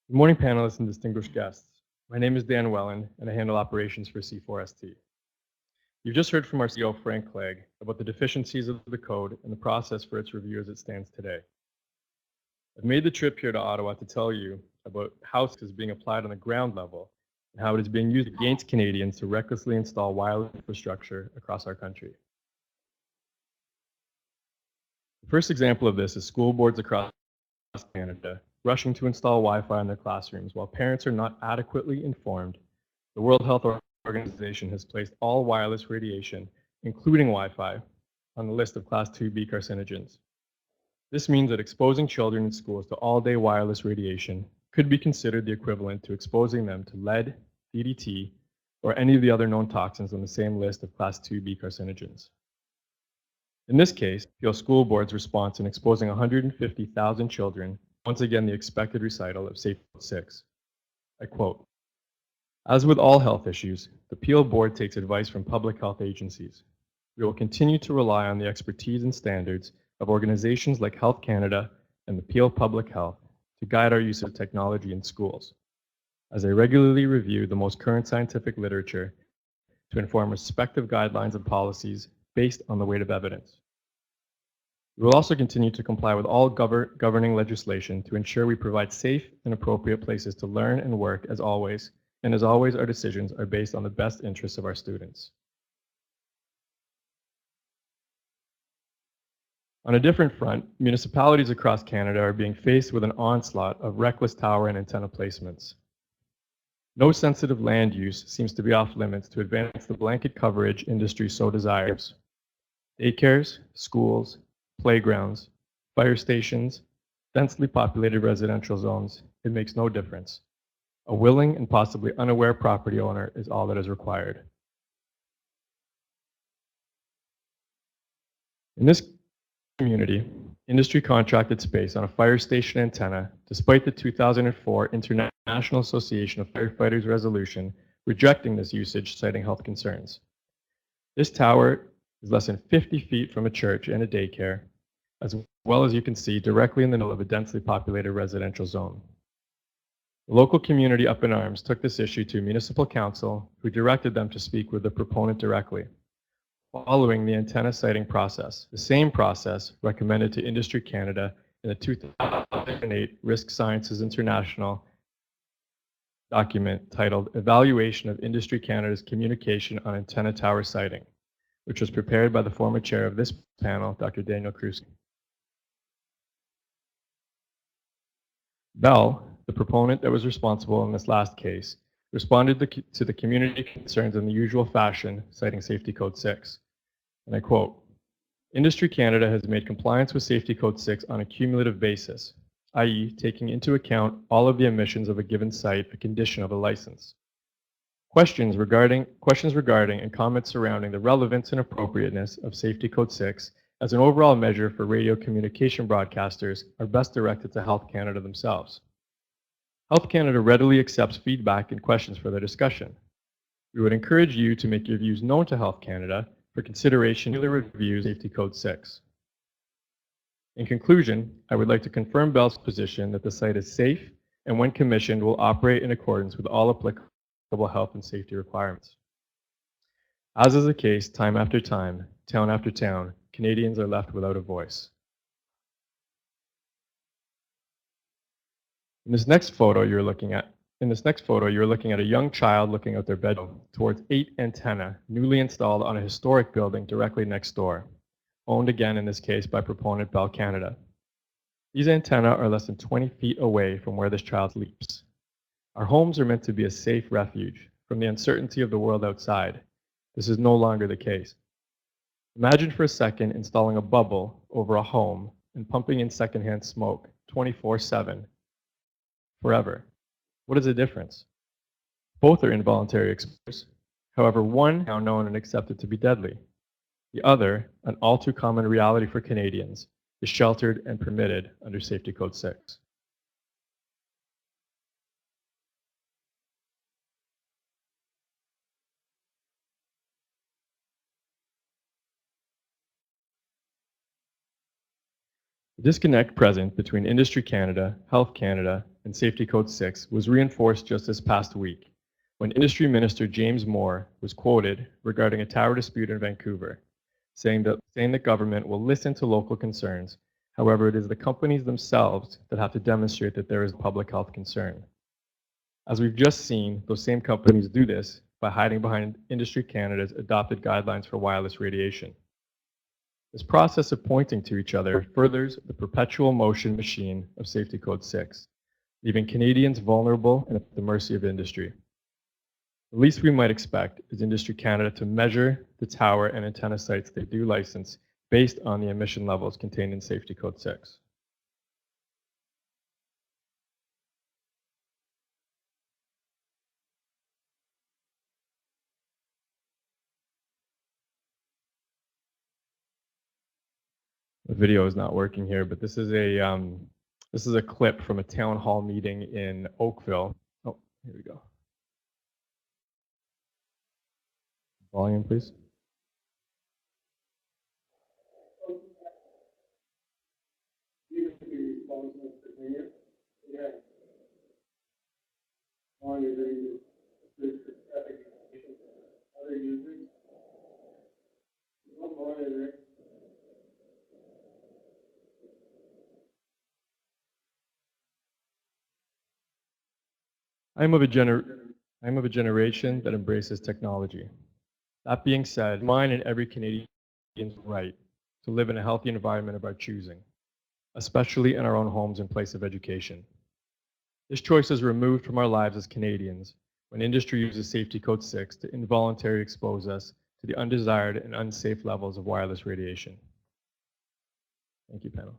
Good morning, panelists and distinguished guests. My name is Dan Welland, and I handle operations for C4ST. You've just heard from our CEO, Frank Clegg, about the deficiencies of the code and the process for its review as it stands today. I've made the trip here to Ottawa to tell you about how it is being applied on the ground level and how it is being used against Canadians to recklessly install wireless infrastructure across our country. The first example of this is school boards across Canada rushing to install Wi-Fi in their classrooms while parents are not adequately informed. The World Health Organization has placed all wireless radiation, including Wi-Fi, on the list of Class 2B carcinogens. This means that exposing children in schools to all-day wireless radiation could be considered the equivalent to exposing them to lead, DDT, or any of the other known toxins on the same list of Class 2B carcinogens. In this case, Peel School Board's response in exposing 150,000 children, once again the expected recital of Safety Code 6. I quote, "As with all health issues, the Peel Board takes advice from public health agencies. We will continue to rely on the expertise and standards of organizations like Health Canada and the Peel Public Health to guide our use of technology in schools, as they regularly review the most current scientific literature to inform respective guidelines and policies based on the weight of evidence. We will also continue to comply with all governing legislation to ensure we provide safe and appropriate places to learn and work as always, and as always our decisions are based on the best interests of our students." On a different front, municipalities across Canada are being faced with an onslaught of reckless tower and antenna placements. No sensitive land use seems to be off limits to advance the blanket coverage industry so desires. Daycares, schools, playgrounds, fire stations, densely populated residential zones, it makes no difference. A willing and possibly unaware property owner is all that is required. In this community, industry contracted space on a fire station antenna, despite the 2004 International Association of Firefighters resolution rejecting this usage, citing health concerns. This tower is less than 50 feet from a church and a daycare, as well as you can see directly in the middle of a densely populated residential zone. The local community up in arms took this issue to municipal council, who directed them to speak with the proponent directly, following the antenna siting process, the same process recommended to Industry Canada in the 2008 Risk Sciences International document titled Evaluation of Industry Canada's Communication on Antenna Tower Siting, which was prepared by the former chair of this panel, Dr. Daniel Krusky. Bell, the proponent that was responsible in this last case, responded to the community concerns in the usual fashion, citing Safety Code 6. And I quote, "Industry Canada has made compliance with Safety Code 6 on a cumulative basis, i.e. taking into account all of the emissions of a given site a condition of a license. Questions regarding and comments surrounding the relevance and appropriateness of Safety Code 6 as an overall measure for radio communication broadcasters are best directed to Health Canada themselves. Health Canada readily accepts feedback and questions for their discussion. We would encourage you to make your views known to Health Canada for consideration in the review of Safety Code 6. In conclusion, I would like to confirm Bell's position that the site is safe and when commissioned will operate in accordance with all applicable health and safety requirements. As is the case time after time, town after town, Canadians are left without a voice." In this next photo you're looking at a young child looking out their bedroom towards 8 antennae newly installed on a historic building directly next door, owned again in this case by proponent Bell Canada. These antennae are less than 20 feet away from where this child sleeps. Our homes are meant to be a safe refuge from the uncertainty of the world outside. This is no longer the case. Imagine for a second installing a bubble over a home and pumping in secondhand smoke 24/7 forever. What is the difference? Both are involuntary exposures. However, one now known and accepted to be deadly. The other, an all too common reality for Canadians, is sheltered and permitted under Safety Code 6. The disconnect present between Industry Canada, Health Canada, and and Safety Code 6 was reinforced just this past week when Industry Minister James Moore was quoted regarding a tower dispute in Vancouver, saying that government will listen to local concerns. However, it is the companies themselves that have to demonstrate that there is a public health concern. As we've just seen, those same companies do this by hiding behind Industry Canada's adopted guidelines for wireless radiation. This process of pointing to each other furthers the perpetual motion machine of Safety Code 6, leaving Canadians vulnerable and at the mercy of industry. The least we might expect is Industry Canada to measure the tower and antenna sites they do license based on the emission levels contained in Safety Code 6. The video is not working here, but this is a clip from a town hall meeting in Oakville. Oh, here we go. Volume, please. I'm of a generation that embraces technology. That being said, mine and every Canadian's right to live in a healthy environment of our choosing, especially in our own homes and place of education. This choice is removed from our lives as Canadians when industry uses Safety Code 6 to involuntarily expose us to the undesired and unsafe levels of wireless radiation. Thank you, panel.